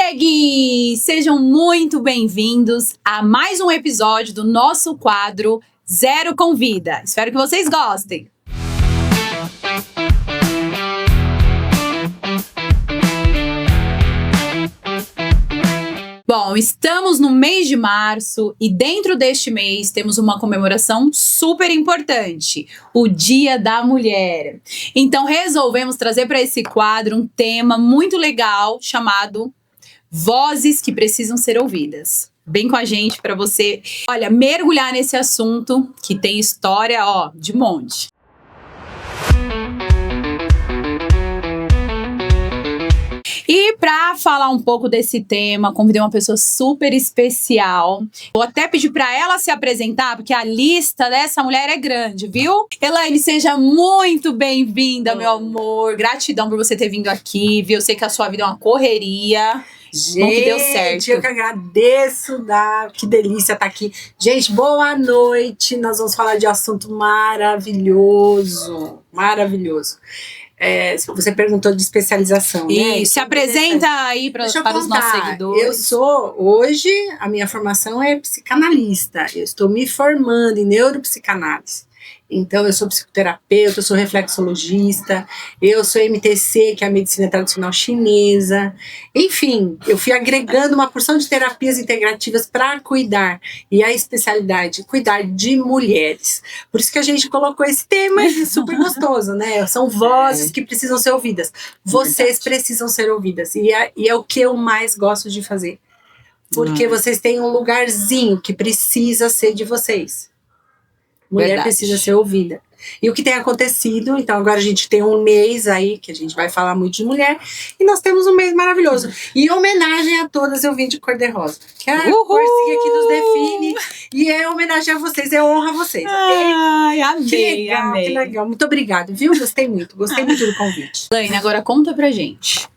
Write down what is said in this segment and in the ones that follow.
Hashtag! Sejam muito bem-vindos a mais um episódio do nosso quadro Zero Convida. Espero que vocês gostem. Bom, estamos no mês de março e dentro deste mês temos uma comemoração super importante, o Dia da Mulher. Então resolvemos trazer para esse quadro um tema muito legal chamado Vozes que Precisam Ser Ouvidas. Vem com a gente para você, olha, mergulhar nesse assunto que tem história, de monte. E para falar um pouco desse tema, convidei uma pessoa super especial. Vou até pedir para ela se apresentar, porque a lista dessa mulher é grande, viu? Elaine, seja muito bem-vinda, meu amor. Gratidão por você ter vindo aqui, viu? Eu sei que a sua vida é uma correria. Gente, bom que deu certo. Eu que agradeço, que delícia estar aqui. Gente, boa noite. Nós vamos falar de assunto maravilhoso. Maravilhoso. Você perguntou de especialização, né? Se apresenta aí para os nossos seguidores. Hoje, a minha formação é psicanalista. Eu estou me formando em neuropsicanálise. Então, eu sou psicoterapeuta, eu sou reflexologista, eu sou MTC, que é a medicina tradicional chinesa. Enfim, eu fui agregando uma porção de terapias integrativas para cuidar. E a especialidade, cuidar de mulheres. Por isso que a gente colocou esse tema super gostoso, né? São vozes que precisam ser ouvidas. Vocês precisam ser ouvidas. E é o que eu mais gosto de fazer. Porque vocês têm um lugarzinho que precisa ser de vocês. Mulher precisa ser ouvida. E o que tem acontecido, então agora a gente tem um mês aí, que a gente vai falar muito de mulher, e nós temos um mês maravilhoso. E homenagem a todas, eu vim de cor-de-rosa. Que é a corzinha que nos define, e é homenagem a vocês, é honra a vocês. Ai, amei, que legal, amei. Que legal. Muito obrigada, viu? Gostei muito do convite. Elaine, agora conta pra gente.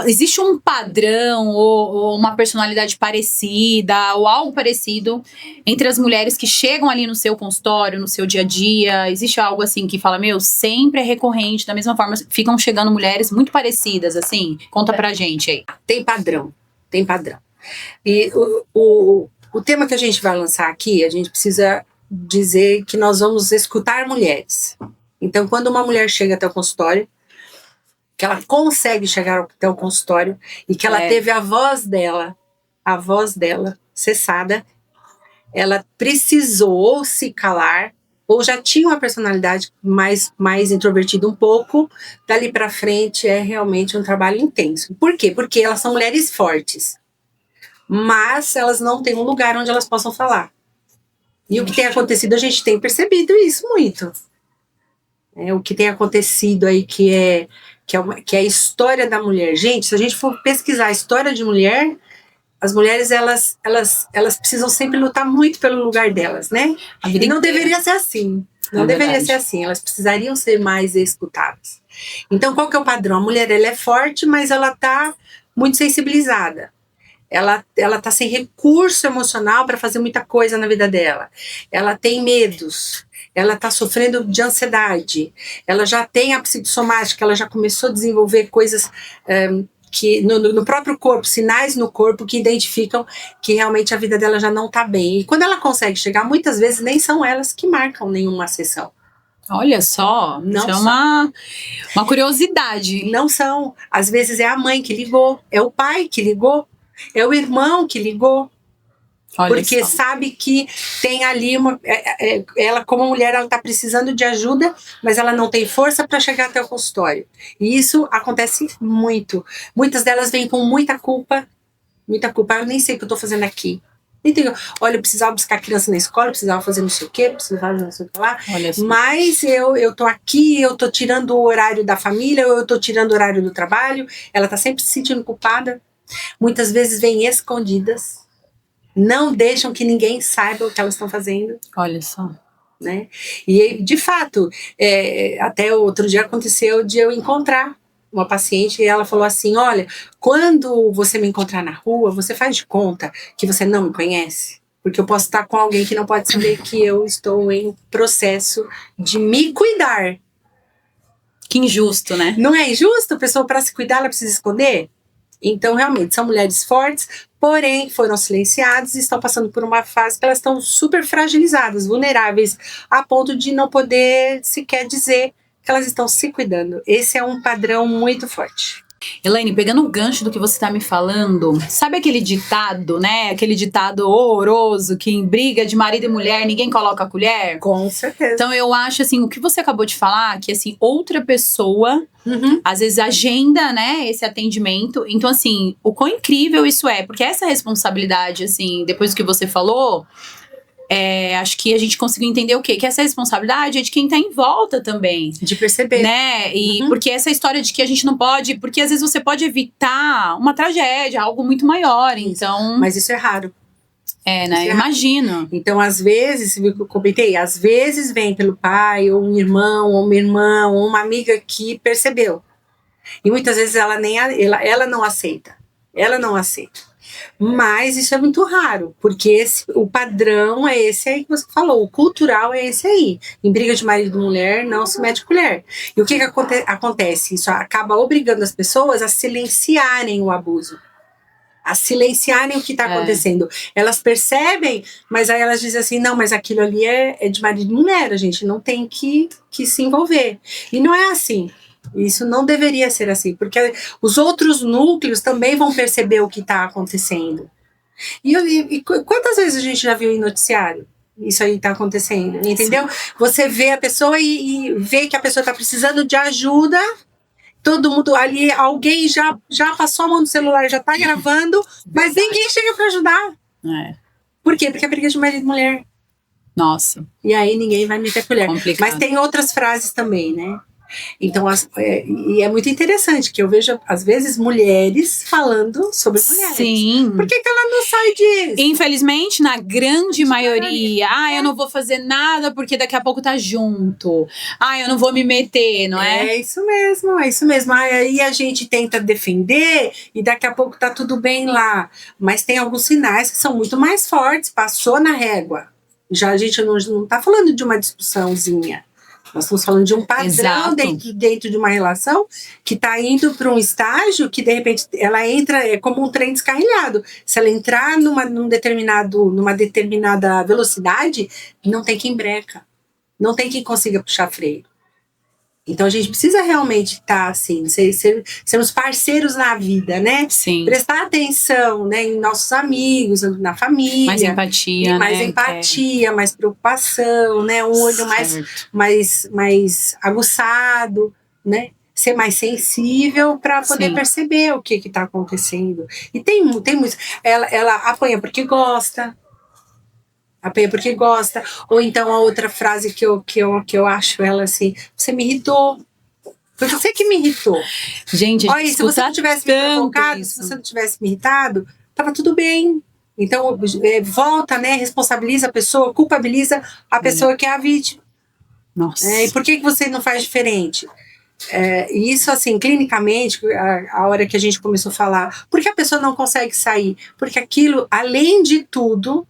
Existe um padrão ou uma personalidade parecida ou algo parecido entre as mulheres que chegam ali no seu consultório, no seu dia a dia? Existe algo assim que fala, sempre é recorrente, da mesma forma ficam chegando mulheres muito parecidas, assim? Conta pra gente aí. Tem padrão. E o tema que a gente vai lançar aqui, a gente precisa dizer que nós vamos escutar mulheres. Então, quando uma mulher chega até o consultório, que ela consegue chegar até o consultório e que ela teve a voz dela cessada, ela precisou se calar ou já tinha uma personalidade mais introvertida um pouco, dali para frente é realmente um trabalho intenso. Por quê? Porque elas são mulheres fortes, mas elas não têm um lugar onde elas possam falar. E o que tem acontecido, a gente tem percebido isso muito. O que tem acontecido aí que é a história da mulher. Gente, se a gente for pesquisar a história de mulher, as mulheres, elas precisam sempre lutar muito pelo lugar delas, né? E não deveria ser assim. Deveria ser assim. Elas precisariam ser mais escutadas. Então, qual que é o padrão? A mulher, ela é forte, mas ela tá muito sensibilizada. Ela tá sem recurso emocional para fazer muita coisa na vida dela. Ela tem medos. Ela está sofrendo de ansiedade, ela já tem a psicossomática, ela já começou a desenvolver coisas que no próprio corpo, sinais no corpo que identificam que realmente a vida dela já não está bem. E quando ela consegue chegar, muitas vezes nem são elas que marcam nenhuma sessão. Olha só, isso é uma curiosidade. Não são, às vezes é a mãe que ligou, é o pai que ligou, é o irmão que ligou. Olha porque só. Sabe que tem ali ela como mulher, ela está precisando de ajuda, mas ela não tem força para chegar até o consultório. E isso acontece muito. Muitas delas vêm com muita culpa. Eu nem sei o que eu estou fazendo aqui. Olha, eu precisava buscar criança na escola, eu precisava fazer não sei o quê, precisava não sei o que lá. Mas eu tô aqui, eu tô tirando o horário da família, eu tô tirando o horário do trabalho. Ela tá sempre se sentindo culpada. Muitas vezes vêm escondidas. Não deixam que ninguém saiba o que elas estão fazendo. Olha só. Né? E, de fato, até outro dia aconteceu de eu encontrar uma paciente e ela falou assim, olha, quando você me encontrar na rua, você faz de conta que você não me conhece? Porque eu posso estar com alguém que não pode saber que eu estou em processo de me cuidar. Que injusto, né? Não é injusto? A pessoa, para se cuidar, ela precisa esconder? Então, realmente, são mulheres fortes, porém foram silenciadas e estão passando por uma fase que elas estão super fragilizadas, vulneráveis, a ponto de não poder sequer dizer que elas estão se cuidando. Esse é um padrão muito forte. Elaine, pegando o gancho do que você tá me falando, sabe aquele ditado, né? Aquele ditado horroroso que em briga de marido e mulher ninguém coloca a colher? Com certeza. Então eu acho assim, o que você acabou de falar, que assim, outra pessoa às vezes agenda, né, esse atendimento. Então assim, o quão incrível isso é, porque essa responsabilidade, assim, depois do que você falou, acho que a gente conseguiu entender o quê? Que essa responsabilidade é de quem tá em volta também. De perceber. Né? E porque essa história de que a gente não pode... Porque às vezes você pode evitar uma tragédia, algo muito maior, Isso. então... Mas isso é raro. Né? Imagino. Então, às vezes, você viu que eu comentei, às vezes vem pelo pai, ou um irmão, ou uma irmã, ou uma amiga que percebeu. E muitas vezes ela não aceita. Ela não aceita. Mas isso é muito raro, porque o padrão é esse aí que você falou, o cultural é esse aí. Em briga de marido e mulher, não se mete colher. E o que acontece? Isso acaba obrigando as pessoas a silenciarem o abuso, a silenciarem o que está acontecendo. Elas percebem, mas aí elas dizem assim, não, mas aquilo ali é de marido e mulher, a gente não tem que se envolver. E não é assim. Isso não deveria ser assim, porque os outros núcleos também vão perceber o que está acontecendo. E quantas vezes a gente já viu em noticiário isso aí está acontecendo, entendeu? Sim. Você vê a pessoa e vê que a pessoa está precisando de ajuda, todo mundo ali, alguém já passou a mão no celular, já está gravando, mas ninguém chega para ajudar. Por quê? Porque é briga de marido e mulher. Nossa. E aí ninguém vai meter a colher. Complicado. Mas tem outras frases também, né? Então, e é muito interessante que eu vejo, às vezes, mulheres falando sobre mulheres. Sim. Por que ela não sai disso? Infelizmente, na grande maioria, eu não vou fazer nada porque daqui a pouco tá junto. Eu não vou me meter, não é? É isso mesmo, é isso mesmo. Aí a gente tenta defender e daqui a pouco tá tudo bem lá. Mas tem alguns sinais que são muito mais fortes, passou na régua. Já a gente não tá falando de uma discussãozinha. Nós estamos falando de um padrão dentro de uma relação que está indo para um estágio que, de repente, ela entra, é como um trem descarrilhado. Se ela entrar numa determinada velocidade, não tem quem breca. Não tem quem consiga puxar freio. Então, a gente precisa realmente estar, assim, sermos parceiros na vida, né? Sim. Prestar atenção, né, em nossos amigos, na família. Mais empatia, mais empatia, mais preocupação, né? Um olho mais aguçado, né? Ser mais sensível para poder perceber o que está acontecendo. E tem muito. Ela apanha porque gosta. Ou então a outra frase que eu acho ela assim, você me irritou. Foi você que me irritou. Gente, olha, se você não tivesse me provocado, se você não tivesse me irritado, tava tudo bem. Então, volta, né? Responsabiliza a pessoa, culpabiliza a pessoa que é a vítima. Nossa. E por que você não faz diferente? E isso, assim, clinicamente, a hora que a gente começou a falar, por que a pessoa não consegue sair? Porque aquilo, além de tudo,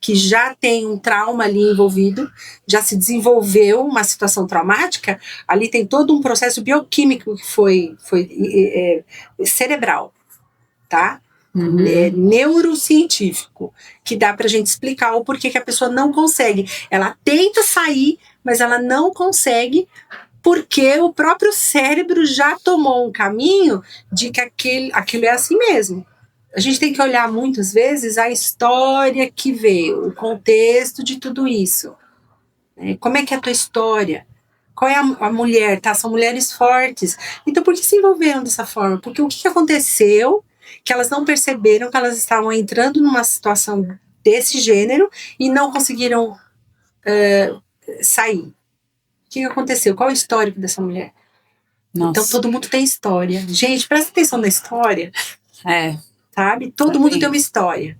que já tem um trauma ali envolvido, já se desenvolveu uma situação traumática, ali tem todo um processo bioquímico que foi cerebral, tá? Neurocientífico, que dá pra gente explicar o porquê que a pessoa não consegue. Ela tenta sair, mas ela não consegue, porque o próprio cérebro já tomou um caminho de que aquilo é assim mesmo. A gente tem que olhar muitas vezes a história que veio, o contexto de tudo isso. Como é que é a tua história? Qual é a mulher? Tá? São mulheres fortes. Então, por que se envolveram dessa forma? Porque o que aconteceu que elas não perceberam que elas estavam entrando numa situação desse gênero e não conseguiram sair? O que aconteceu? Qual é o histórico dessa mulher? Nossa. Então, todo mundo tem história. Gente, presta atenção na história. Sabe? Todo mundo tem uma história.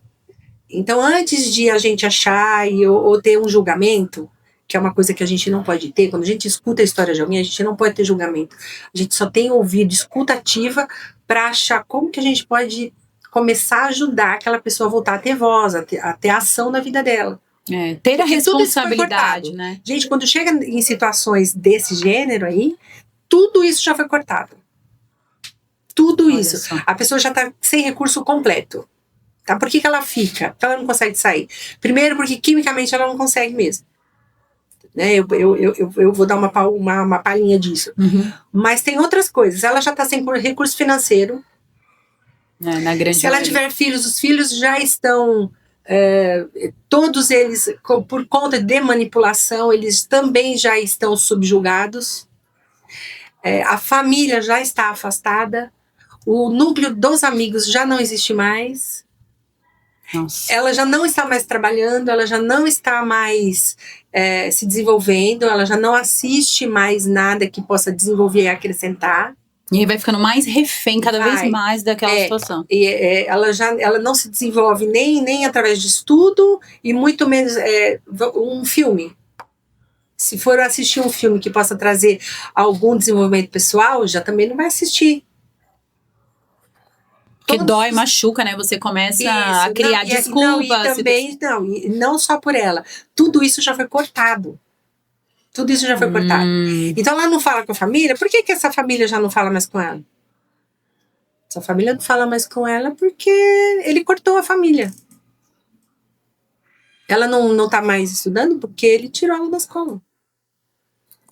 Então, antes de a gente achar ou ter um julgamento, que é uma coisa que a gente não pode ter, quando a gente escuta a história de alguém, a gente não pode ter julgamento. A gente só tem ouvido, escuta ativa, para achar como que a gente pode começar a ajudar aquela pessoa a voltar a ter voz, a ter ação na vida dela. Ter a responsabilidade, né? Gente, quando chega em situações desse gênero aí, tudo isso já foi cortado. Tudo Olha isso. só. A pessoa já tá sem recurso completo. Tá? Por que ela fica? Porque ela não consegue sair. Primeiro, porque quimicamente ela não consegue mesmo. Né? Eu vou dar uma palhinha disso. Uhum. Mas tem outras coisas. Ela já está sem recurso financeiro. Na grande Se ela maioria. tiver filhos, os filhos já estão, todos eles, por conta de manipulação, eles também já estão subjugados. A família já está afastada. O núcleo dos amigos já não existe mais. Nossa. Ela já não está mais trabalhando, ela já não está mais se desenvolvendo, ela já não assiste mais nada que possa desenvolver e acrescentar. E aí vai ficando mais refém cada vez Vai. mais daquela situação. E ela não se desenvolve nem através de estudo e muito menos um filme. Se for assistir um filme que possa trazer algum desenvolvimento pessoal, já também não vai assistir. Porque dói, machuca, né? Você começa a criar desculpas. E não só por ela. Tudo isso já foi cortado. Tudo isso já foi cortado. Então ela não fala com a família. Por que essa família já não fala mais com ela? Essa família não fala mais com ela porque ele cortou a família. Ela não tá mais estudando porque ele tirou ela da escola.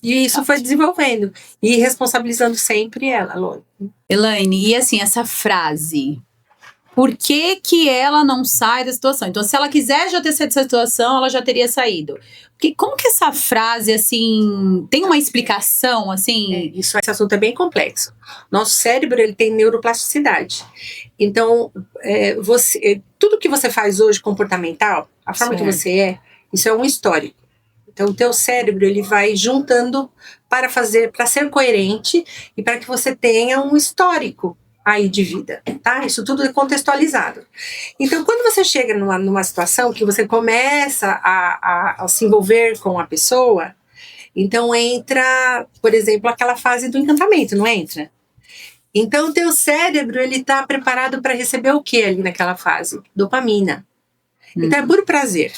E isso foi desenvolvendo. E responsabilizando sempre ela, lógico. Elaine, e assim, essa frase... Por que ela não sai da situação? Então, se ela quiser já ter saído dessa situação, ela já teria saído. Porque como que essa frase, assim, tem uma explicação, assim? Esse assunto é bem complexo. Nosso cérebro, ele tem neuroplasticidade. Então, tudo que você faz hoje comportamental, a forma que você isso é um histórico. Então, o teu cérebro, ele vai juntando para ser coerente e para que você tenha um histórico aí de vida, tá? Isso tudo é contextualizado. Então, quando você chega numa situação que você começa a se envolver com a pessoa, então entra, por exemplo, aquela fase do encantamento, não entra? Então, o teu cérebro, ele tá preparado para receber o que ali naquela fase? Dopamina. Então, é puro prazer.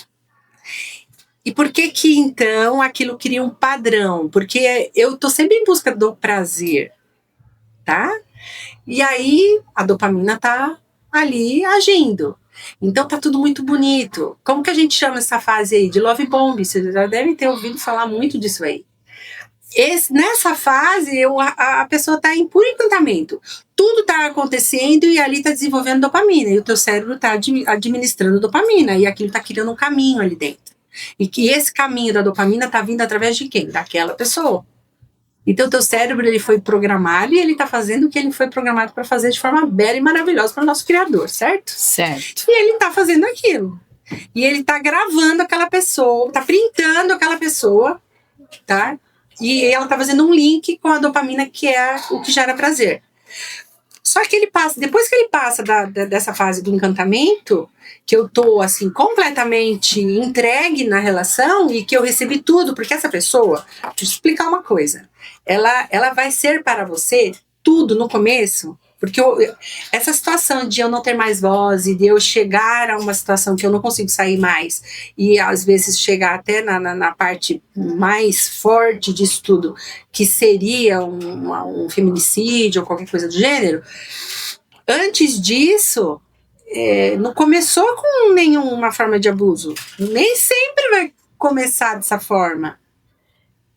E por que então, aquilo cria um padrão? Porque eu tô sempre em busca do prazer, tá? E aí, a dopamina tá ali agindo. Então, tá tudo muito bonito. Como que a gente chama essa fase aí? De love bomb. Vocês já devem ter ouvido falar muito disso aí. Nessa fase, a pessoa tá em puro encantamento. Tudo tá acontecendo e ali tá desenvolvendo dopamina. E o teu cérebro tá administrando dopamina. E aquilo tá criando um caminho ali dentro. E que esse caminho da dopamina tá vindo através de quem? Daquela pessoa. Então, o teu cérebro, ele foi programado e ele tá fazendo o que ele foi programado para fazer de forma bela e maravilhosa para o nosso Criador, certo? Certo. E ele tá fazendo aquilo. E ele tá gravando aquela pessoa, tá printando aquela pessoa, tá? E ela tá fazendo um link com a dopamina, que é o que gera prazer. Só que depois que ele passa dessa fase do encantamento, que eu tô, assim, completamente entregue na relação e que eu recebi tudo, porque essa pessoa, deixa eu te explicar uma coisa, ela vai ser para você tudo no começo, porque essa situação de eu não ter mais voz e de eu chegar a uma situação que eu não consigo sair mais e às vezes chegar até na parte mais forte disso tudo, que seria um feminicídio ou qualquer coisa do gênero, antes disso, não começou com nenhuma forma de abuso. Nem sempre vai começar dessa forma.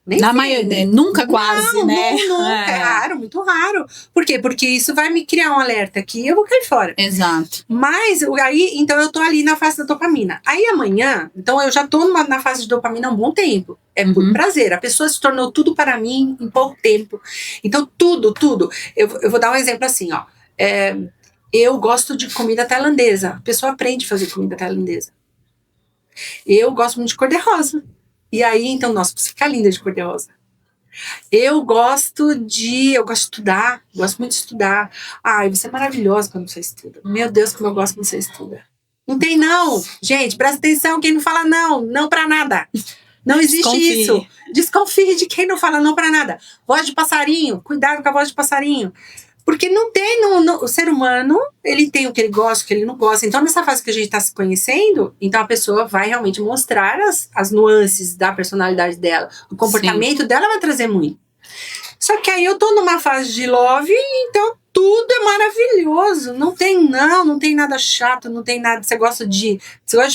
Na maioria, nunca quase, né? Nunca, é raro, muito raro. Por quê? Porque isso vai me criar um alerta aqui e eu vou cair fora. Exato. Mas, aí, então eu tô ali na fase da dopamina. Aí amanhã, então eu já tô na fase de dopamina há um bom tempo. É por prazer. A pessoa se tornou tudo para mim em pouco tempo. Então, tudo. Eu vou dar um exemplo assim, ó. Eu gosto de comida tailandesa. A pessoa aprende a fazer comida tailandesa. Eu gosto muito de cor-de-rosa. E aí, então, nossa, você fica linda de cor-de-rosa. Eu gosto de estudar, gosto muito de estudar. Ai, você é maravilhosa quando você estuda. Meu Deus, como eu gosto quando você estuda. Não tem não. Gente, presta atenção, quem não fala não pra nada. Não existe isso. Desconfie de quem não fala não pra nada. Voz de passarinho, cuidado com a voz de passarinho. Porque não tem, o ser humano, ele tem o que ele gosta, o que ele não gosta. Então, nessa fase que a gente está se conhecendo, então a pessoa vai realmente mostrar as nuances da personalidade dela. O comportamento dela vai trazer muito. Só que aí eu tô numa fase de love, então tudo é maravilhoso. Não tem nada chato, não tem nada. Você gosta de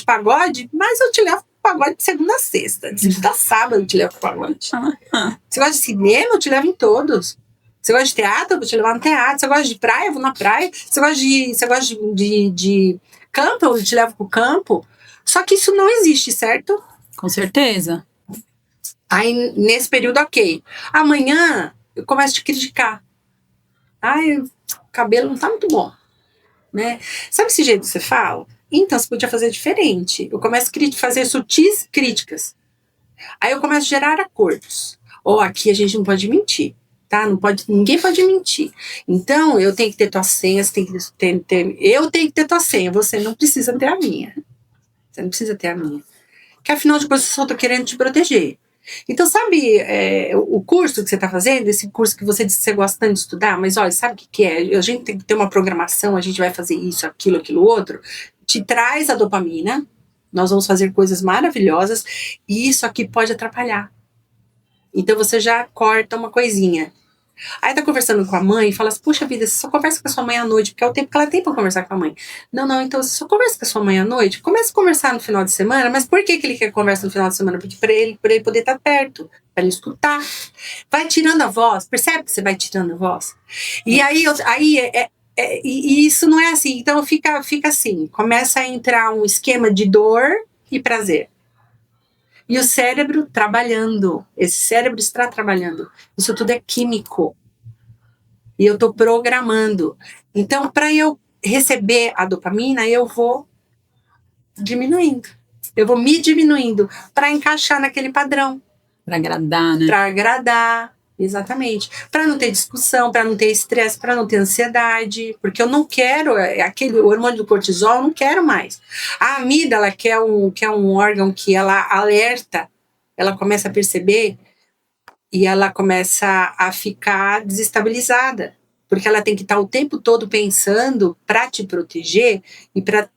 pagode? Mas eu te levo pro pagode de segunda a sexta. De segunda a sábado eu te levo pro pagode. Você gosta de cinema? Eu te levo em todos. Você gosta de teatro? Eu vou te levar no teatro. Você gosta de praia? Eu vou na praia. Você gosta de campo? Eu te levo pro campo. Só que isso não existe, certo? Com certeza. Aí, nesse período, ok. Amanhã, eu começo a te criticar. Ai, o cabelo não tá muito bom, né? Sabe esse jeito que você fala? Então, você podia fazer diferente. Eu começo a fazer sutis críticas. Aí eu começo a gerar acordos. Aqui a gente não pode mentir, tá? Ninguém pode mentir. Então, eu tenho que ter tua senha, eu tenho que ter tua senha, você não precisa ter a minha. Você não precisa ter a minha. Porque afinal de contas, eu só tô querendo te proteger. Então, sabe o curso que você está fazendo, esse curso que você disse que você gosta tanto de estudar, mas olha, sabe o que é? A gente tem que ter uma programação, a gente vai fazer isso, aquilo outro, te traz a dopamina, nós vamos fazer coisas maravilhosas, e isso aqui pode atrapalhar. Então, você já corta uma coisinha. Aí tá conversando com a mãe e fala assim, puxa vida, você só conversa com a sua mãe à noite, porque é o tempo que ela tem pra conversar com a mãe. Não, então você só conversa com a sua mãe à noite, começa a conversar no final de semana, mas por que ele quer conversa no final de semana? Porque pra ele poder estar perto, pra ele escutar. Vai tirando a voz, percebe que você vai tirando a voz? E aí e isso não é assim, então fica assim, começa a entrar um esquema de dor e prazer. E o cérebro trabalhando, esse cérebro está trabalhando. Isso tudo é químico. E eu estou programando. Então, para eu receber a dopamina, eu vou diminuindo. Eu vou me diminuindo para encaixar naquele padrão. Para agradar, né? Para agradar, exatamente. Para não ter discussão, para não ter estresse, para não ter ansiedade. Porque eu não quero, aquele hormônio do cortisol, eu não quero mais. A amígdala, que é um órgão que ela alerta, ela começa a perceber e ela começa a ficar desestabilizada. Porque ela tem que estar o tempo todo pensando para te proteger e para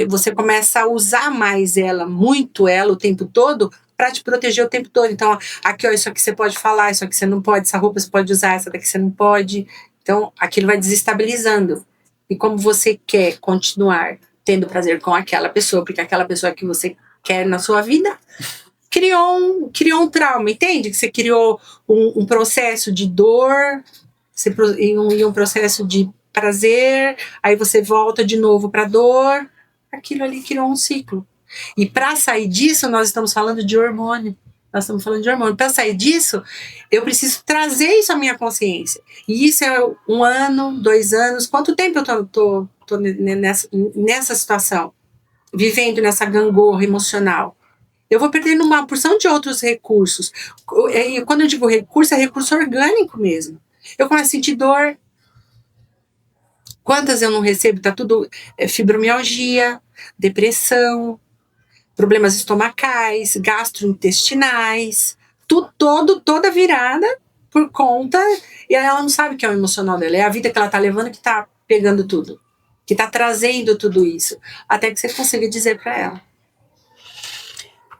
você começa a usar mais muito ela o tempo todo para te proteger o tempo todo. Então, aqui, ó, isso aqui você pode falar, isso aqui você não pode, essa roupa você pode usar, essa daqui você não pode. Então, aquilo vai desestabilizando. E como você quer continuar tendo prazer com aquela pessoa, porque aquela pessoa que você quer na sua vida, criou um trauma, entende? Que você criou um processo de dor e um processo de prazer, aí você volta de novo para dor, aquilo ali criou um ciclo. E para sair disso, nós estamos falando de hormônio. Para sair disso, eu preciso trazer isso à minha consciência. E isso é 1 ano, 2 anos. Quanto tempo eu tô nessa situação? Vivendo nessa gangorra emocional. Eu vou perdendo uma porção de outros recursos. E quando eu digo recurso, é recurso orgânico mesmo. Eu começo a sentir dor. Quantas eu não recebo? Tá tudo fibromialgia, depressão, problemas estomacais, gastrointestinais, toda virada por conta. E aí ela não sabe o que é o emocional dela. É a vida que ela tá levando que tá pegando tudo. Que tá trazendo tudo isso. Até que você consiga dizer para ela.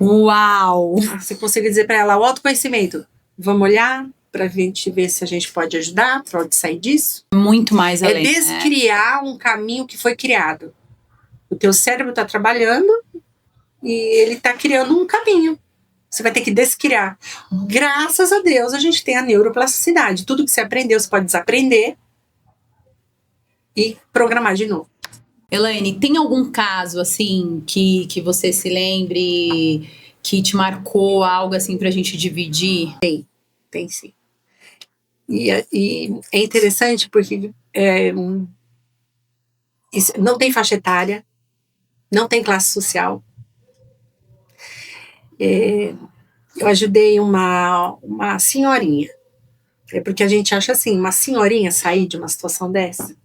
Uau! Você consiga dizer para ela o autoconhecimento. Vamos olhar para a gente ver se a gente pode ajudar, para onde sair disso. Muito mais além. É descriar um caminho que foi criado. O teu cérebro está trabalhando e ele está criando um caminho. Você vai ter que descriar. Graças a Deus a gente tem a neuroplasticidade. Tudo que você aprendeu você pode desaprender e programar de novo. Elaine, tem algum caso assim que você se lembre que te marcou, algo assim pra gente dividir? Tem sim. E é interessante porque não tem faixa etária, não tem classe social. Eu ajudei uma senhorinha. É porque a gente acha assim, uma senhorinha sair de uma situação dessa.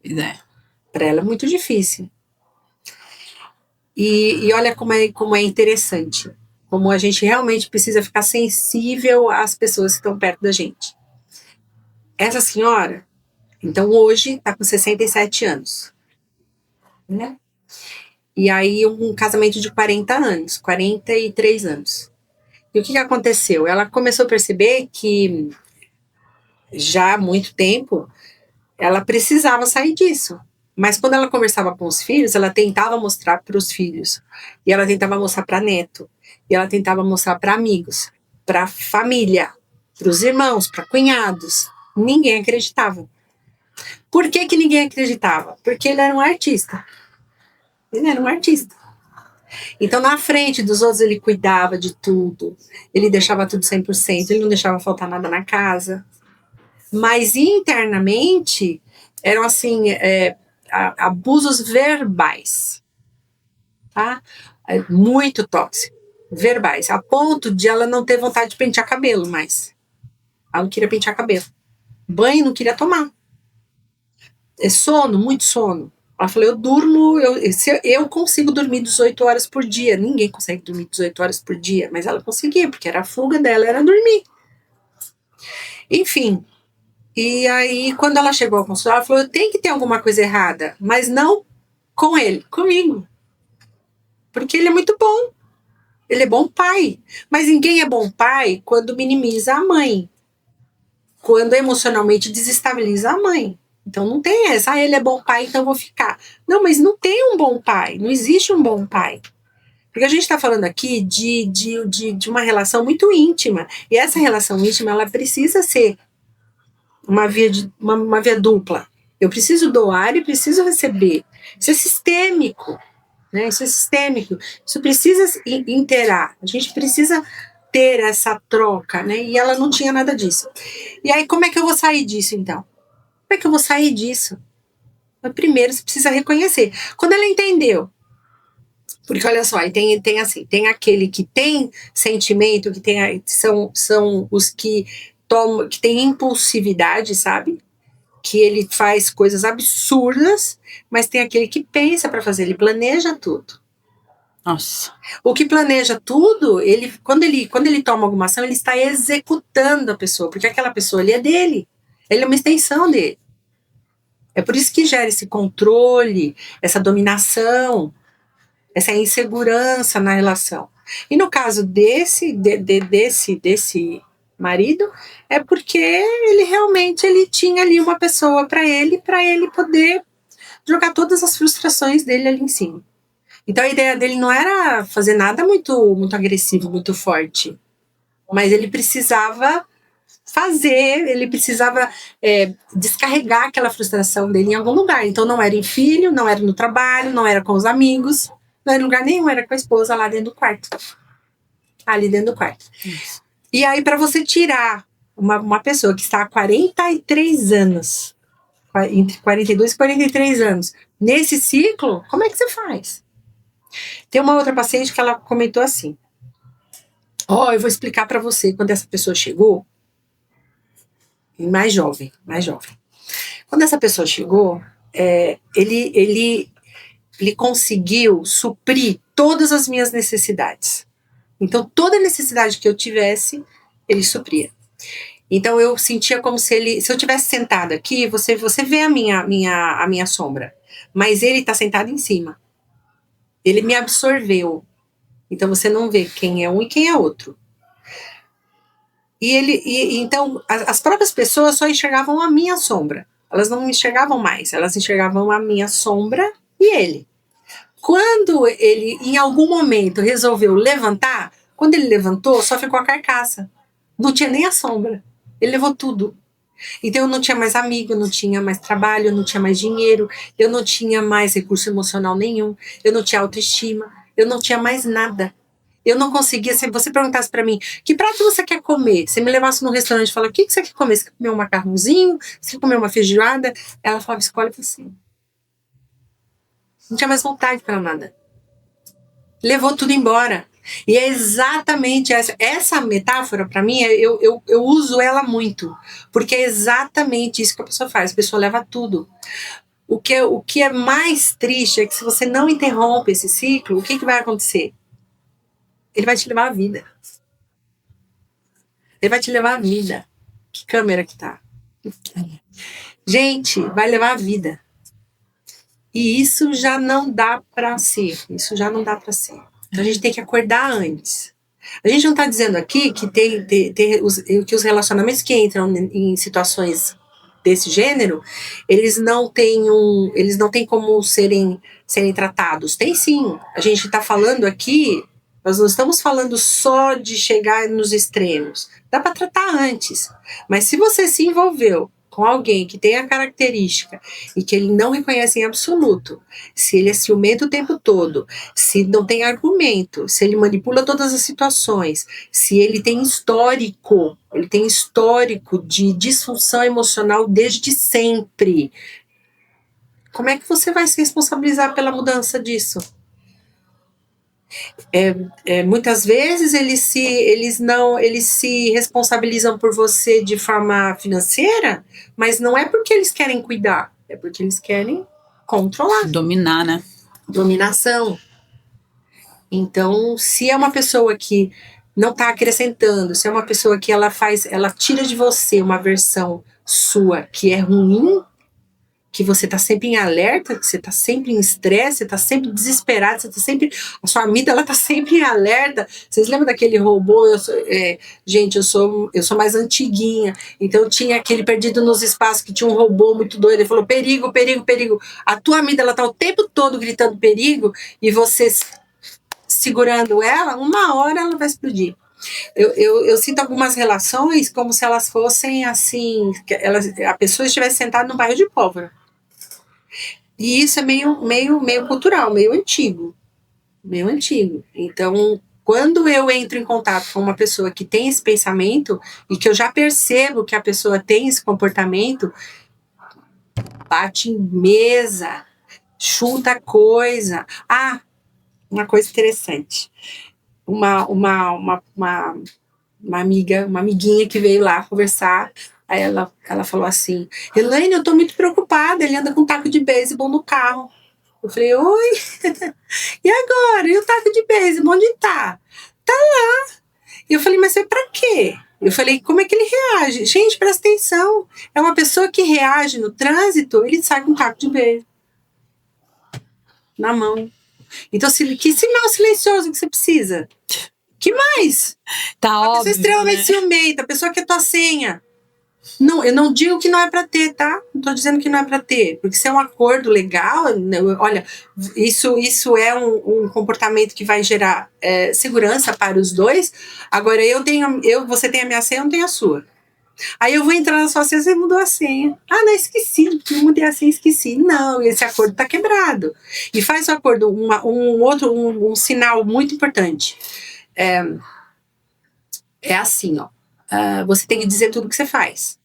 Pois é. Para ela é muito difícil. E olha como é interessante. Como a gente realmente precisa ficar sensível às pessoas que estão perto da gente. Essa senhora, então hoje está com 67 anos. Né? E aí um casamento de 40 anos, 43 anos. E o que aconteceu? Ela começou a perceber que já há muito tempo ela precisava sair disso. Mas quando ela conversava com os filhos, ela tentava mostrar para os filhos. E ela tentava mostrar para neto. E ela tentava mostrar para amigos, para família, para os irmãos, para cunhados. Ninguém acreditava. Por que ninguém acreditava? Porque ele era um artista. Ele era um artista. Então, na frente dos outros, ele cuidava de tudo. Ele deixava tudo 100%. Ele não deixava faltar nada na casa. Mas internamente, eram assim, abusos verbais. Tá? Muito tóxico. Verbais. A ponto de ela não ter vontade de pentear cabelo mais. Ela não queria pentear cabelo. Banho não queria tomar. Sono, muito sono. Ela falou, eu consigo dormir 18 horas por dia. Ninguém consegue dormir 18 horas por dia, mas ela conseguia, porque era a fuga dela, era dormir. Enfim, e aí quando ela chegou ao consultório, ela falou, eu tenho que ter alguma coisa errada, mas não com ele, comigo. Porque ele é muito bom. Ele é bom pai. Mas ninguém é bom pai quando minimiza a mãe. Quando emocionalmente desestabiliza a mãe. Então não tem essa, ele é bom pai, então eu vou ficar. Não, mas não tem um bom pai, não existe um bom pai. Porque a gente está falando aqui de uma relação muito íntima. E essa relação íntima, ela precisa ser uma via dupla. Eu preciso doar e preciso receber. Isso é sistêmico. Né? Isso é sistêmico. Isso precisa interar. A gente precisa ter essa troca. Né? E ela não tinha nada disso. E aí, como é que eu vou sair disso, então? Como é que eu vou sair disso? Mas primeiro você precisa reconhecer. Quando ela entendeu, porque olha só, tem assim, tem aquele que tem sentimento, que tem, são os que tomam, que tem impulsividade, sabe? Que ele faz coisas absurdas, mas tem aquele que pensa para fazer, ele planeja tudo. Nossa. O que planeja tudo, quando ele toma alguma ação, ele está executando a pessoa, porque aquela pessoa ali é dele. Ele é uma extensão dele. É por isso que gera esse controle, essa dominação, essa insegurança na relação. E no caso desse marido, é porque ele tinha ali uma pessoa para ele poder jogar todas as frustrações dele ali em cima. Então a ideia dele não era fazer nada muito, muito agressivo, muito forte, mas ele precisava descarregar aquela frustração dele em algum lugar. Então não era em filho, não era no trabalho, não era com os amigos, não era em lugar nenhum, era com a esposa lá dentro do quarto. Ali dentro do quarto. Isso. E aí, para você tirar uma pessoa que está há 43 anos, entre 42 e 43 anos, nesse ciclo, como é que você faz? Tem uma outra paciente que ela comentou assim, eu vou explicar para você, quando essa pessoa chegou, mais jovem. Quando essa pessoa chegou, ele conseguiu suprir todas as minhas necessidades. Então, toda necessidade que eu tivesse, ele supria. Então, eu sentia como se eu tivesse sentado aqui, você vê a minha sombra, mas ele está sentado em cima. Ele me absorveu. Então, você não vê quem é um e quem é outro. Então, as próprias pessoas só enxergavam a minha sombra. Elas não me enxergavam mais, elas enxergavam a minha sombra e ele. Quando ele, em algum momento, resolveu levantar, quando ele levantou, só ficou a carcaça. Não tinha nem a sombra. Ele levou tudo. Então, eu não tinha mais amigo, eu não tinha mais trabalho, eu não tinha mais dinheiro, eu não tinha mais recurso emocional nenhum, eu não tinha autoestima, eu não tinha mais nada. Eu não conseguia, se você perguntasse pra mim, que prato você quer comer? Se me levasse num restaurante e falasse, o que você quer comer? Você quer comer um macarrãozinho? Você quer comer uma feijoada? Ela falava, escolhe você. Não tinha mais vontade para nada. Levou tudo embora. E é exatamente essa metáfora, para mim, eu uso ela muito. Porque é exatamente isso que a pessoa faz. A pessoa leva tudo. O que é mais triste é que se você não interrompe esse ciclo, o que vai acontecer? Ele vai te levar a vida. Ele vai te levar a vida. Que câmera que tá? Gente, vai levar a vida. E isso já não dá para ser. Então a gente tem que acordar antes. A gente não está dizendo aqui que tem que os relacionamentos que entram em situações desse gênero, eles não têm como serem tratados. Tem sim. A gente está falando aqui, nós não estamos falando só de chegar nos extremos. Dá para tratar antes. Mas se você se envolveu com alguém que tem a característica e que ele não reconhece em absoluto, se ele é ciumento o tempo todo, se não tem argumento, se ele manipula todas as situações, se ele tem histórico de disfunção emocional desde sempre, como é que você vai se responsabilizar pela mudança disso? Muitas vezes eles se responsabilizam por você de forma financeira, mas não é porque eles querem cuidar, é porque eles querem controlar. Dominar, né? Dominação. Então, se é uma pessoa que não está acrescentando, se é uma pessoa que ela tira de você uma versão sua que é ruim, que você está sempre em alerta, que você está sempre em estresse, você está sempre desesperado, a sua amígdala está sempre em alerta. Vocês lembram daquele robô? Gente, eu sou mais antiguinha, então tinha aquele Perdido nos Espaços, que tinha um robô muito doido, ele falou, perigo, perigo, perigo. A tua amígdala está o tempo todo gritando perigo, e você segurando ela, uma hora ela vai explodir. Eu sinto algumas relações como se elas fossem assim, a pessoa estivesse sentada num bairro de pólvora. E isso é meio cultural, meio antigo. Então, quando eu entro em contato com uma pessoa que tem esse pensamento e que eu já percebo que a pessoa tem esse comportamento, bate em mesa, chuta coisa. Ah, uma coisa interessante. Uma amiguinha que veio lá conversar, aí ela falou assim, Elaine, eu tô muito preocupada, ele anda com um taco de beisebol no carro. Eu falei, oi, e agora? E o taco de beisebol, onde tá? Tá lá. E eu falei, mas é pra quê? Eu falei, como é que ele reage? Gente, presta atenção, é uma pessoa que reage no trânsito, ele sai com um taco de beisebol na mão. Então, que sinal silencioso que você precisa? Que mais? Tá óbvio, pessoa extremamente ciumenta, a pessoa que é tua senha. Não, eu não digo que não é para ter, tá? Não tô dizendo que não é para ter, porque se é um acordo legal, olha, isso é um comportamento que vai gerar segurança para os dois. Agora você tem a minha senha, eu não tenho a sua. Aí eu vou entrar na sua senha, você mudou a senha. Ah, não, esqueci, eu mudei a senha, esqueci. Não, esse acordo tá quebrado. E faz o acordo, um sinal muito importante. É assim, ó. Você tem que dizer tudo que você faz.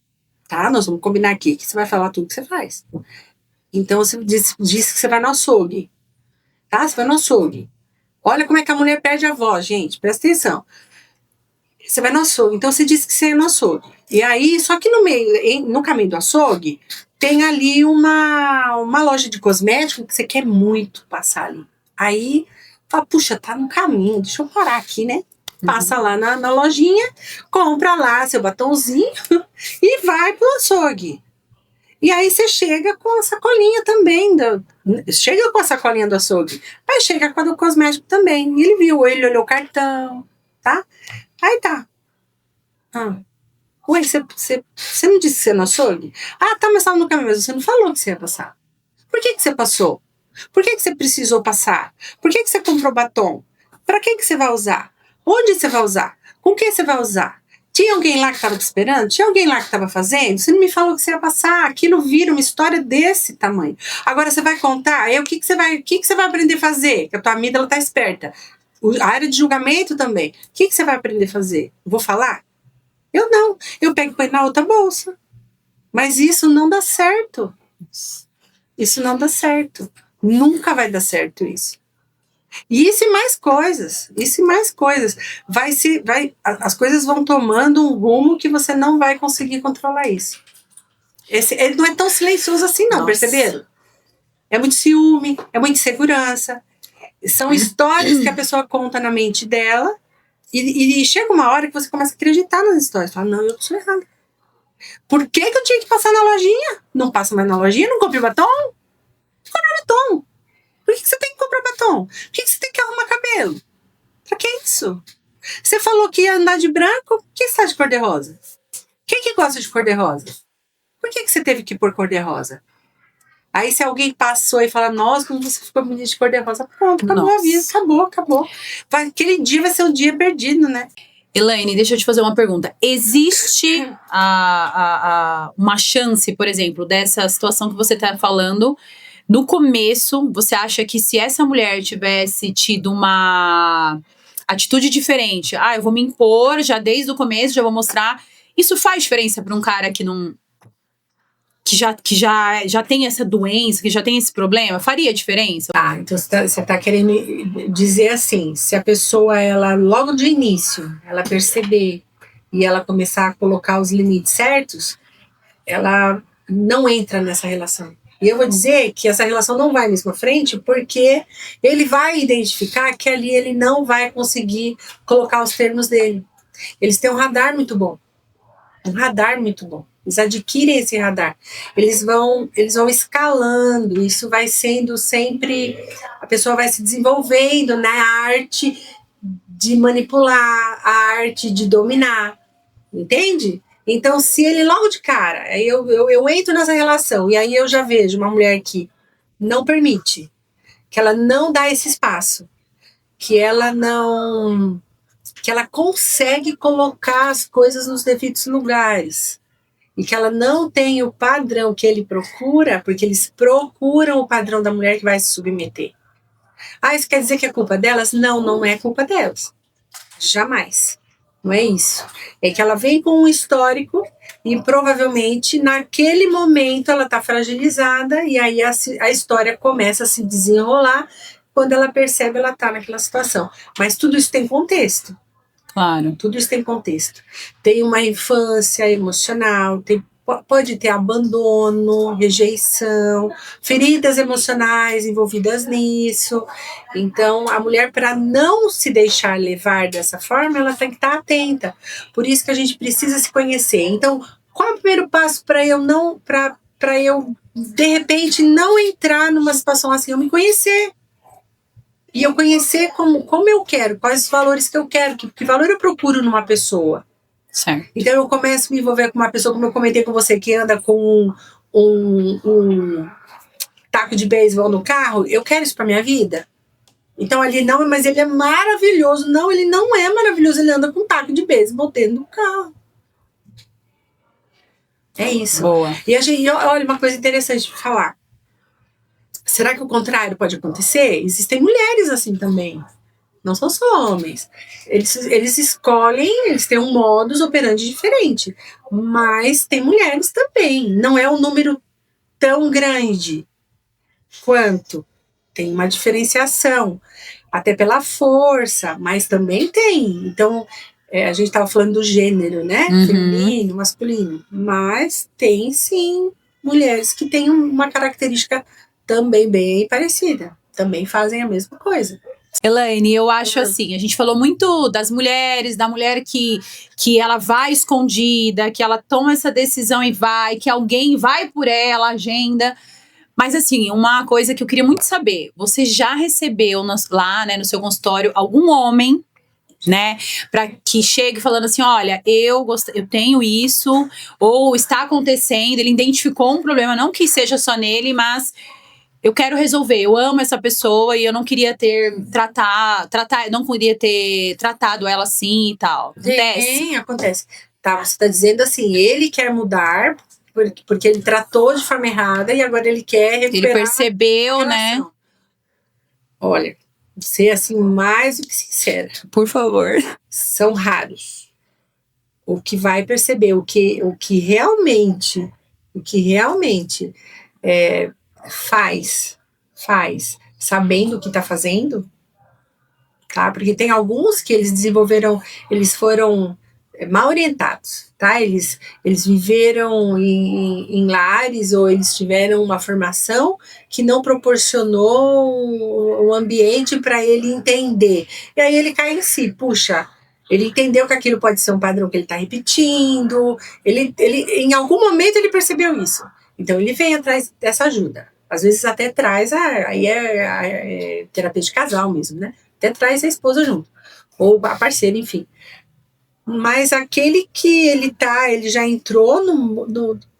Tá? Nós vamos combinar aqui que você vai falar tudo que você faz. Então você diz que você vai no açougue. Tá? Você vai no açougue. Olha como é que a mulher perde a voz, gente. Presta atenção. Você vai no açougue. Então você disse que você ia no açougue. E aí, só que no caminho do açougue, tem ali uma loja de cosméticos que você quer muito passar ali. Aí, fala, puxa, tá no caminho, deixa eu parar aqui, né? Passa lá na lojinha, compra lá seu batonzinho e vai pro açougue. E aí você chega com a sacolinha também, chega com a sacolinha do açougue, aí chega com a do cosmético também. E ele viu, ele olhou o cartão, tá? Aí tá. Ué, você não disse que você é no açougue? Ah, tá, mas estava no caminho, mas você não falou que você ia passar. Por que você passou? Por que você precisou passar? Por que você comprou batom? Para que você vai usar? Onde você vai usar? Com quem você vai usar? Tinha alguém lá que estava te esperando? Tinha alguém lá que estava fazendo? Você não me falou que você ia passar. Aquilo vira uma história desse tamanho. Agora você vai contar, aí o que você vai aprender a fazer? Que a tua amígdala está esperta. A área de julgamento também. O que você vai aprender a fazer? Vou falar? Eu não. Eu pego e põe na outra bolsa. Mas isso não dá certo. Isso não dá certo. Nunca vai dar certo isso. E isso e mais coisas. As coisas vão tomando um rumo que você não vai conseguir controlar isso. Ele não é tão silencioso assim, não. Nossa. Perceberam? É muito ciúme, é muita insegurança. São histórias que a pessoa conta na mente dela e chega uma hora que você começa a acreditar nas histórias. Fala, não, eu sou errada. Por que eu tinha que passar na lojinha? Não passa mais na lojinha, não compre batom? Compre batom. Por que você tem que comprar batom? Por que você tem que arrumar cabelo? Pra que isso? Você falou que ia andar de branco, por que você tá de cor-de-rosa? Quem que gosta de cor-de-rosa? Por que você teve que pôr cor-de-rosa? Aí se alguém passou e fala, nossa, como você ficou bonita de cor-de-rosa, pronto, acabou a vida, acabou. Aquele dia vai ser um dia perdido, né? Elaine, deixa eu te fazer uma pergunta. Existe uma chance, por exemplo, dessa situação que você está falando, no começo, você acha que se essa mulher tivesse tido uma atitude diferente, eu vou me impor já desde o começo, já vou mostrar, isso faz diferença para um cara que não... que já tem essa doença, que já tem esse problema? Faria diferença? Então você tá querendo dizer assim, se a pessoa, ela logo de início, ela perceber e ela começar a colocar os limites certos, ela não entra nessa relação. E eu vou dizer que essa relação não vai mesmo à frente, porque ele vai identificar que ali ele não vai conseguir colocar os termos dele. Eles têm um radar muito bom. Eles adquirem esse radar. Eles vão escalando, isso vai sendo sempre, a pessoa vai se desenvolvendo na arte de manipular, a arte de dominar, entende? Então, se ele logo de cara, aí eu entro nessa relação, e aí eu já vejo uma mulher que não permite, que ela não dá esse espaço, que ela consegue colocar as coisas nos devidos lugares, e que ela não tem o padrão que ele procura, porque eles procuram o padrão da mulher que vai se submeter. Isso quer dizer que é culpa delas? Não, não é culpa delas. Jamais. Não é isso. É que ela vem com um histórico e provavelmente naquele momento ela está fragilizada e aí a história começa a se desenrolar. Quando ela percebe, ela está naquela situação. Mas tudo isso tem contexto. Claro. Tudo isso tem contexto. Tem uma infância emocional, pode ter abandono, rejeição, feridas emocionais envolvidas nisso. Então, a mulher, para não se deixar levar dessa forma, ela tem que estar atenta. Por isso que a gente precisa se conhecer. Então, qual é o primeiro passo para eu de repente, não entrar numa situação assim? Eu me conhecer. E eu conhecer como eu quero, quais os valores que eu quero, que valor eu procuro numa pessoa. Certo. Então eu começo a me envolver com uma pessoa, como eu comentei com você, que anda com um taco de beisebol no carro, eu quero isso pra minha vida. Então ali não, mas ele é maravilhoso. Não, ele não é maravilhoso, ele anda com um taco de beisebol dentro do carro. É isso. Boa. E a gente, olha, uma coisa interessante de falar. Será que o contrário pode acontecer? Existem mulheres assim também. Não são só homens. Eles escolhem, eles têm um modus operandi diferente. Mas tem mulheres também. Não é um número tão grande quanto. Tem uma diferenciação. Até pela força, mas também tem. Então, a gente estava falando do gênero, né? Uhum. Feminino, masculino. Mas tem sim mulheres que têm uma característica também bem parecida. Também fazem a mesma coisa. Elaine, eu acho assim, a gente falou muito das mulheres, da mulher que ela vai escondida, que ela toma essa decisão e vai, que alguém vai por ela, agenda. Mas assim, uma coisa que eu queria muito saber, você já recebeu lá, né, no seu consultório, algum homem, né, para que chegue falando assim, olha, eu tenho isso, ou está acontecendo, ele identificou um problema, não que seja só nele, mas eu quero resolver, eu amo essa pessoa e eu não queria não queria ter tratado ela assim e tal. Acontece? Sim, acontece. Tá, você tá dizendo assim, ele quer mudar porque ele tratou de forma errada e agora ele quer recuperar. Ele percebeu, né? Olha, ser assim mais do que sincera. Por favor. São raros. O que vai perceber, o que realmente faz, sabendo o que está fazendo, tá? Porque tem alguns que eles foram mal orientados, tá? Eles viveram em lares ou eles tiveram uma formação que não proporcionou um ambiente para ele entender. E aí ele cai em si, puxa, ele entendeu que aquilo pode ser um padrão que ele está repetindo, ele em algum momento ele percebeu isso. Então ele vem atrás dessa ajuda. Às vezes até traz, aí é terapia de casal mesmo, né? Até traz a esposa junto, ou a parceira, enfim. Mas aquele que ele já entrou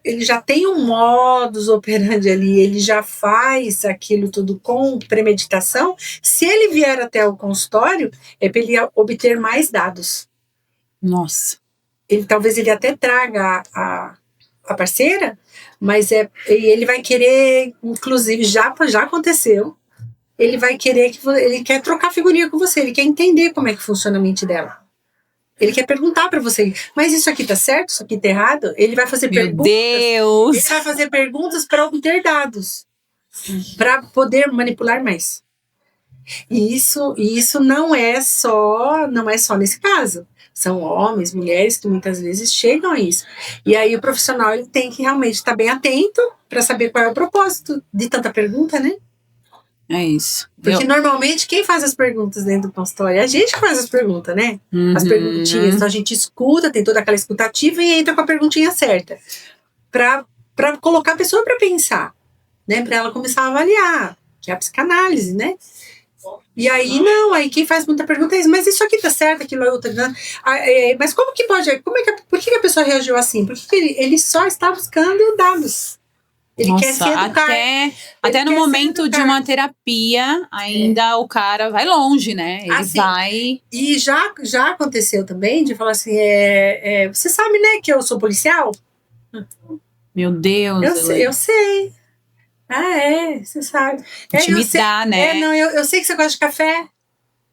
ele já tem um modus operandi ali, ele já faz aquilo tudo com premeditação. Se ele vier até o consultório, é para ele obter mais dados. Nossa. Talvez ele até traga a parceira, mas ele vai querer, inclusive já aconteceu, ele vai querer ele quer trocar figurinha com você, ele quer entender como é que funciona a mente dela. Ele quer perguntar para você, mas isso aqui tá certo, isso aqui tá errado? Ele vai fazer perguntas. Meu Deus! Ele vai fazer perguntas para obter dados, para poder manipular mais. E isso não é só nesse caso. São homens, mulheres que muitas vezes chegam a isso. E aí o profissional ele tem que realmente estar bem atento para saber qual é o propósito de tanta pergunta, né? É isso. Porque normalmente quem faz as perguntas dentro do consultório é a gente que faz as perguntas, né? As perguntinhas. Então a gente escuta, tem toda aquela escutativa e entra com a perguntinha certa. Para colocar a pessoa para pensar, né? Para ela começar a avaliar, que é a psicanálise, né? E aí, aí quem faz muita pergunta é isso, mas isso aqui tá certo, aquilo é outro, né? Mas como que pode, por que a pessoa reagiu assim? Porque ele só está buscando dados. Ele Nossa, quer se educar. Até no momento de uma terapia, ainda o cara vai longe, né? Ele vai... E já aconteceu também de falar assim, você sabe, né, que eu sou policial? Meu Deus. Eu sei. Você sabe. Intimidar, né? Eu sei que você gosta de café.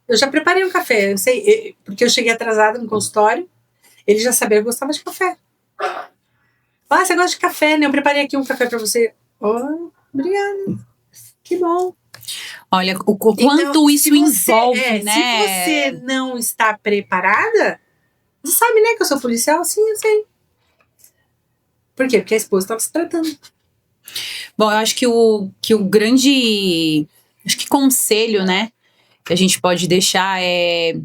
Eu já preparei um café, eu sei, porque eu cheguei atrasada no consultório. Ele já sabia que eu gostava de café. Você gosta de café, né? Eu preparei aqui um café pra você. Obrigada. Que bom. Olha, o quanto isso envolve, né? Se você não está preparada, você sabe, né, que eu sou policial? Sim, eu sei. Por quê? Porque a esposa estava se tratando. Bom, eu acho que o grande conselho, né, que a gente pode deixar é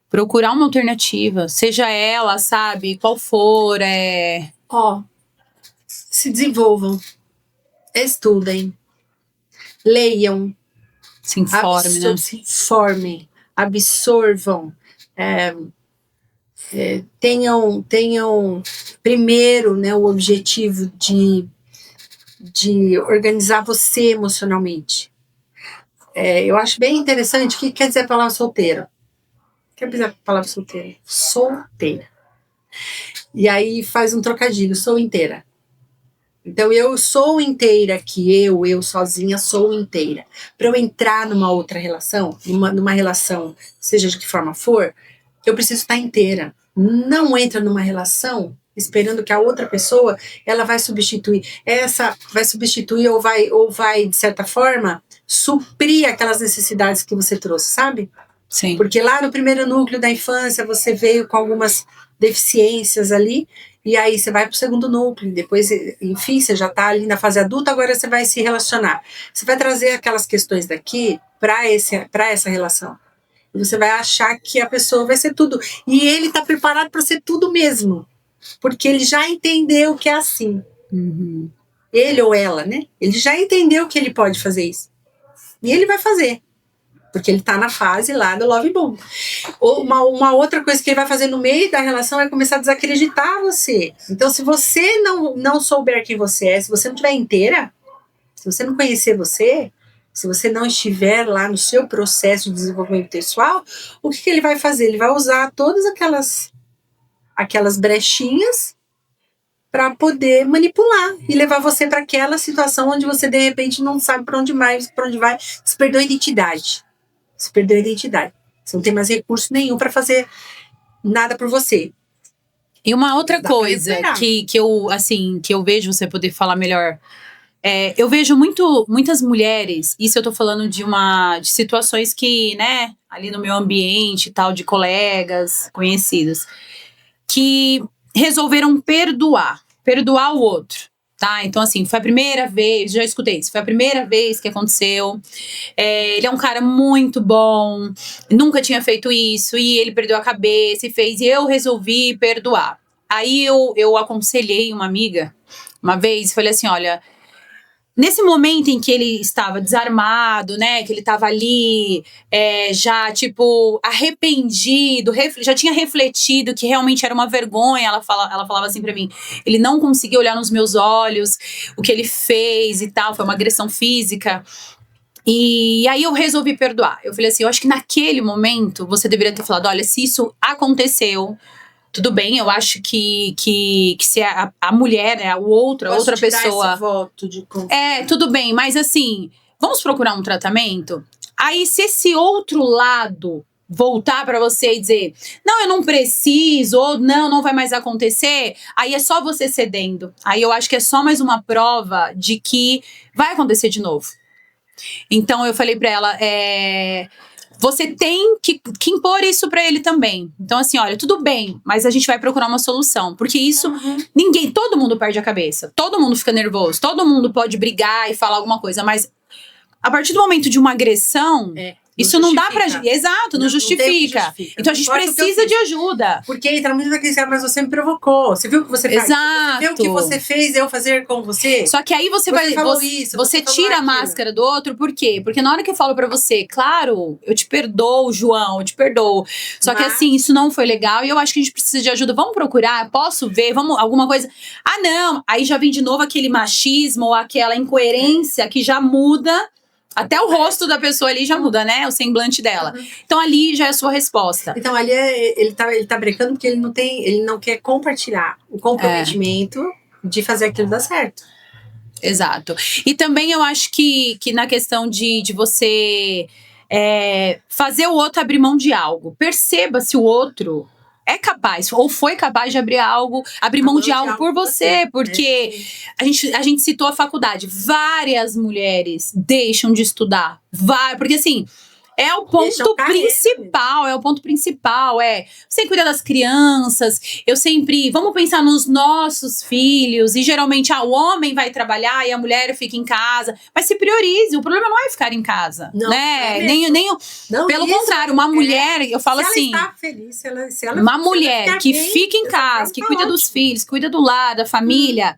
procurar uma alternativa, seja ela, sabe, qual for, se desenvolvam, estudem, leiam, se informem, né? Se informem, absorvam, tenham primeiro, né, o objetivo de organizar você emocionalmente. Eu acho bem interessante o que quer dizer a palavra solteira. O que quer dizer a palavra solteira? Solteira. E aí faz um trocadilho, sou inteira. Então eu sou inteira aqui, eu sozinha sou inteira. Para eu entrar numa outra relação, numa relação, seja de que forma for, eu preciso estar inteira. Não entra numa relação esperando que a outra pessoa ela vai substituir. Vai substituir ou vai de certa forma suprir aquelas necessidades que você trouxe, sabe? Sim. Porque lá no primeiro núcleo da infância você veio com algumas deficiências ali, e aí você vai para o segundo núcleo, depois, enfim, você já está ali na fase adulta, agora você vai se relacionar. Você vai trazer aquelas questões daqui para essa relação. E você vai achar que a pessoa vai ser tudo. E ele está preparado para ser tudo mesmo. Porque ele já entendeu que é assim. Uhum. Ele ou ela, né? Ele já entendeu que ele pode fazer isso. E ele vai fazer. Porque ele tá na fase lá do love bomb. Ou uma outra coisa que ele vai fazer no meio da relação é começar a desacreditar você. Então, se você não souber quem você é, se você não estiver inteira, se você não conhecer você, se você não estiver lá no seu processo de desenvolvimento pessoal, o que ele vai fazer? Ele vai usar todas aquelas brechinhas para poder manipular e levar você para aquela situação onde você de repente não sabe para onde vai, se perdeu a identidade. Você não tem mais recurso nenhum para fazer nada por você. E uma outra coisa que eu vejo você poder falar melhor, eu vejo muitas mulheres, isso eu tô falando de situações que, né, ali no meu ambiente e tal, de colegas, conhecidos, que resolveram perdoar o outro. Tá? Então, assim, foi a primeira vez, já escutei isso, foi a primeira vez que aconteceu. Ele é um cara muito bom, nunca tinha feito isso, e ele perdeu a cabeça e fez, e eu resolvi perdoar. Aí eu aconselhei uma amiga, uma vez, falei assim, olha, nesse momento em que ele estava desarmado, né? Que ele estava ali já, tipo, arrependido, já tinha refletido que realmente era uma vergonha. Ela falava assim pra mim, ele não conseguia olhar nos meus olhos o que ele fez e tal, foi uma agressão física. E aí eu resolvi perdoar. Eu falei assim, eu acho que naquele momento você deveria ter falado, olha, se isso aconteceu, tudo bem, eu acho que se a mulher, né, a outra pessoa. Esse voto de confiança. Tudo bem, mas assim, vamos procurar um tratamento? Aí, se esse outro lado voltar pra você e dizer, não, eu não preciso, ou não vai mais acontecer, aí é só você cedendo. Aí eu acho que é só mais uma prova de que vai acontecer de novo. Então eu falei pra ela, você tem que impor isso pra ele também. Então assim, olha, tudo bem, mas a gente vai procurar uma solução. Porque isso, todo mundo perde a cabeça. Todo mundo fica nervoso. Todo mundo pode brigar e falar alguma coisa. Mas a partir do momento de uma agressão... Isso não dá pra... Exato, não justifica. Então a gente precisa de ajuda. Porque entra muito naquele cara, mas você me provocou. Você viu o que você faz? Exato. Você viu o que você fez eu fazer com você? Só que aí você tira a máscara do outro, por quê? Porque na hora que eu falo pra você, claro, eu te perdoo, João, eu te perdoo. Só que assim, isso não foi legal e eu acho que a gente precisa de ajuda. Vamos procurar? Posso ver? Vamos, alguma coisa? Ah, não! Aí já vem de novo aquele machismo ou aquela incoerência que já muda. Até o rosto da pessoa ali já muda, né? O semblante dela. Então ali já é a sua resposta. Então ali ele tá brincando porque ele não quer compartilhar o comprometimento de fazer aquilo dar certo. Exato. E também eu acho que na questão de você fazer o outro abrir mão de algo. Perceba se o outro é capaz, ou foi capaz de abrir mão de algo por você, porque a gente citou a faculdade, várias mulheres deixam de estudar, porque assim, é o ponto principal, você cuida das crianças, vamos pensar nos nossos filhos, e geralmente o homem vai trabalhar e a mulher fica em casa, mas se priorize, o problema não é ficar em casa, não, né? Pelo contrário, uma mulher, eu falo assim, ela está feliz, uma mulher que fica em casa, que cuida dos filhos, cuida do lar, da família,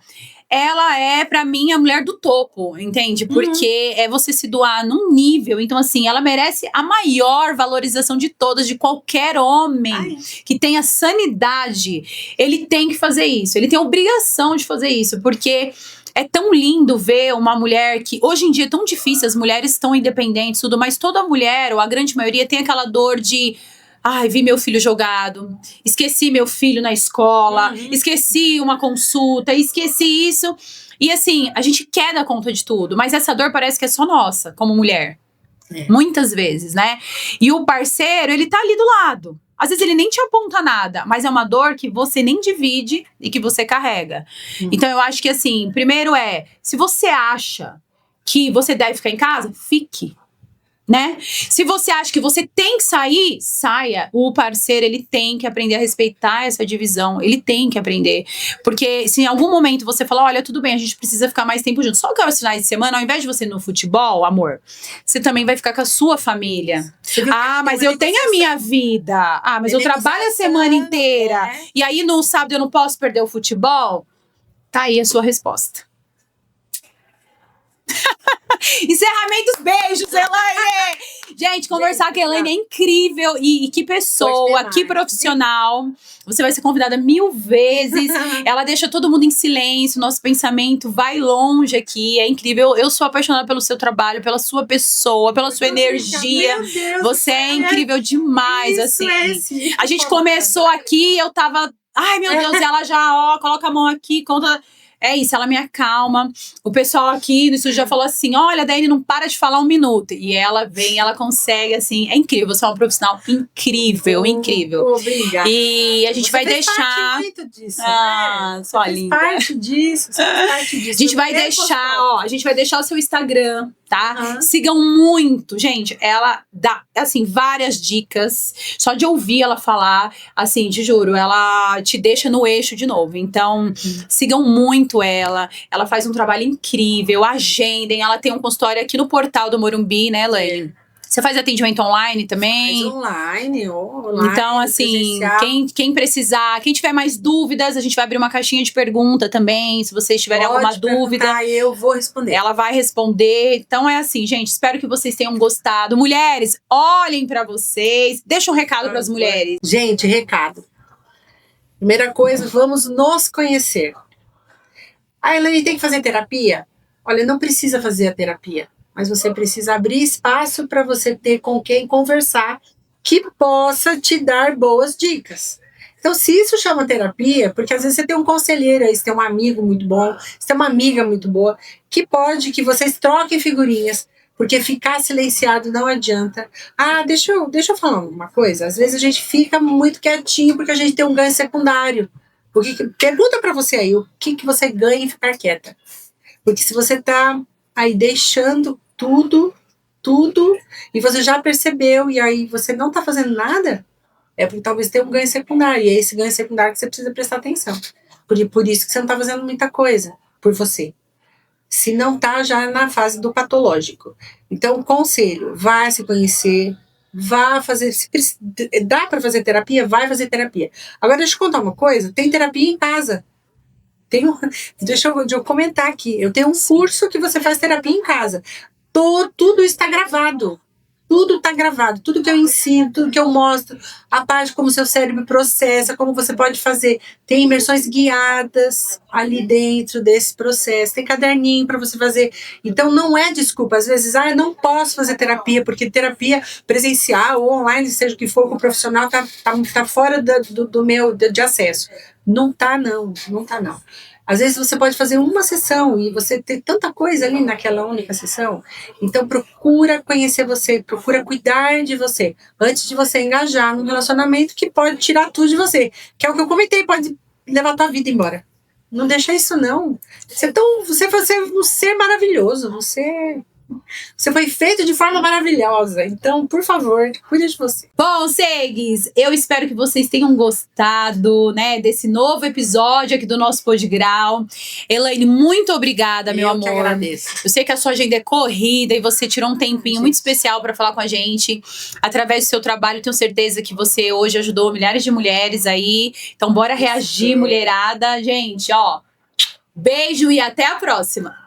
ela é, pra mim, a mulher do topo, entende? Porque é você se doar num nível. Então, assim, ela merece a maior valorização de todas, de qualquer homem que tenha sanidade. Ele tem que fazer isso. Ele tem a obrigação de fazer isso. Porque é tão lindo ver uma mulher que... Hoje em dia é tão difícil, as mulheres estão independentes, tudo. Mas toda mulher, ou a grande maioria, tem aquela dor de... Ai, vi meu filho jogado, esqueci meu filho na escola, esqueci uma consulta, esqueci isso. E assim, a gente quer dar conta de tudo, mas essa dor parece que é só nossa, como mulher. Muitas vezes, né? E o parceiro, ele tá ali do lado. Às vezes ele nem te aponta nada, mas é uma dor que você nem divide e que você carrega. Então eu acho que assim, primeiro se você acha que você deve ficar em casa, fique. Né? Se você acha que você tem que sair, saia. O parceiro, ele tem que aprender a respeitar essa divisão. Ele tem que aprender. Porque se em algum momento você falar, olha, tudo bem, a gente precisa ficar mais tempo juntos. Só que aos finais de semana, ao invés de você ir no futebol, amor, você também vai ficar com a sua família. Mas eu tenho a minha vida. Mas eu trabalho a semana inteira. E aí no sábado eu não posso perder o futebol? Tá aí a sua resposta. Encerramentos, beijos, Elaine! Gente, conversar com a Elaine é incrível. E que pessoa, que profissional. Você vai ser convidada 1000 vezes. Ela deixa todo mundo em silêncio. Nosso pensamento vai longe aqui. É incrível. Eu sou apaixonada pelo seu trabalho, pela sua pessoa, pela sua energia. Meu Deus, você é incrível demais, assim. A gente começou aqui, eu tava... Ai, meu Deus, e ela já, coloca a mão aqui, conta... É isso, ela me acalma. O pessoal aqui no estúdio já falou assim, olha, a Daiane não para de falar 1 minuto. E ela vem, ela consegue, assim, é incrível. Você é uma profissional incrível, incrível. Obrigada. E a gente vai deixar... Faz parte disso, só linda. Faz parte disso, A gente vai deixar, a gente vai deixar o seu Instagram, tá? Sigam muito. Gente, ela dá, assim, várias dicas. Só de ouvir ela falar, assim, te juro, ela te deixa no eixo de novo. Então, sigam muito ela. Ela faz um trabalho incrível. Agendem. Ela tem um consultório aqui no portal do Morumbi, né, Elaine? Você faz atendimento online também? Faz online, online. Então, assim, quem precisar, quem tiver mais dúvidas, a gente vai abrir uma caixinha de pergunta também. Se vocês tiverem alguma dúvida, eu vou responder. Ela vai responder. Então é assim, gente, espero que vocês tenham gostado. Mulheres, olhem pra vocês. Deixa um recado pras mulheres. Gente, recado. Primeira coisa, vamos nos conhecer. A Elaine tem que fazer terapia? Olha, não precisa fazer a terapia, mas você precisa abrir espaço para você ter com quem conversar que possa te dar boas dicas. Então, se isso chama terapia, porque às vezes você tem um conselheiro aí, você tem um amigo muito bom, você tem uma amiga muito boa, que pode que vocês troquem figurinhas, porque ficar silenciado não adianta. Deixa eu falar uma coisa. Às vezes a gente fica muito quietinho porque a gente tem um ganho secundário. Pergunta para você aí, o que você ganha em ficar quieta? Porque se você tá aí deixando tudo, e você já percebeu, e aí você não tá fazendo nada, é porque talvez tenha um ganho secundário, e é esse ganho secundário que você precisa prestar atenção. Por isso que você não tá fazendo muita coisa por você. Se não tá já na fase do patológico. Então, conselho, vá se conhecer, vá fazer, dá para fazer terapia? Vai fazer terapia. Agora, deixa eu contar uma coisa, tem terapia em casa. Deixa eu comentar aqui. Eu tenho um curso que você faz terapia em casa. Tudo está gravado. Tudo está gravado. Tudo que eu ensino, tudo que eu mostro, a parte como seu cérebro processa, como você pode fazer. Tem imersões guiadas ali dentro desse processo. Tem caderninho para você fazer. Então não é desculpa. Às vezes, eu não posso fazer terapia, porque terapia presencial ou online, seja o que for, com o profissional, tá fora do meu de acesso. Não tá não. Às vezes você pode fazer uma sessão e você ter tanta coisa ali naquela única sessão. Então procura conhecer você, procura cuidar de você, antes de você engajar num relacionamento que pode tirar tudo de você. Que é o que eu comentei, pode levar a tua vida embora. Não deixa isso não. Você vai ser um ser maravilhoso, você foi feito de forma maravilhosa. Então, por favor, cuide de você. Bom, Segues, eu espero que vocês tenham gostado, né, desse novo episódio aqui do nosso Podgrau. Elaine, muito obrigada, meu amor. Eu que agradeço. Eu sei que a sua agenda é corrida e você tirou um tempinho muito especial para falar com a gente. Através do seu trabalho, tenho certeza que você hoje ajudou milhares de mulheres aí. Então, bora reagir, mulherada. Gente, beijo e até a próxima.